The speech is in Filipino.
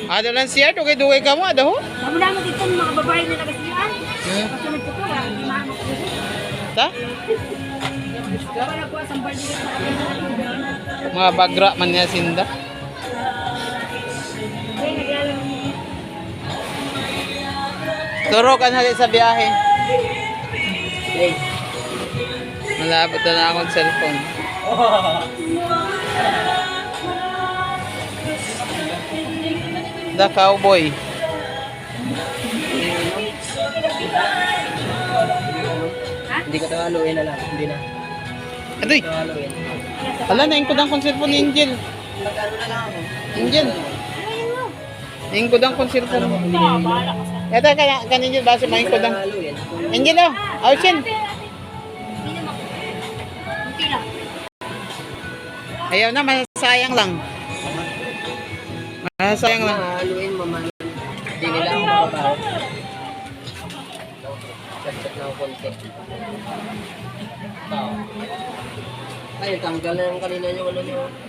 Ado lang siya, dugay-dugay ka mo, ado ho? Kamu naman dito mga babae na nagasiyan. Kasunod ko to, hindi mahamok ko. Ta? Para po ang sambal dito sa akin. Mga bagra man niya sinda. Turo ka na sa biyahe. Malapit na akong cellphone. The cowboy. Hindi ka tawaluin na lang. Hindi na. Adoy. Tawaluin. Ala, naingkod ang cellphone ni Angel. Mag-ano na lang ako. Angel. Naingkod ang cellphone mo. Ito, kan Angel, base maingkod ang... Tawaluin. Angel, oh. Austin. Ayaw na, masasayang lang. Masasayang lang. Tawaluin, mama. Hindi nila ako mababaw. Chat-chat na ako konti. Ay, tanggal na yung kanina yung ano nyo.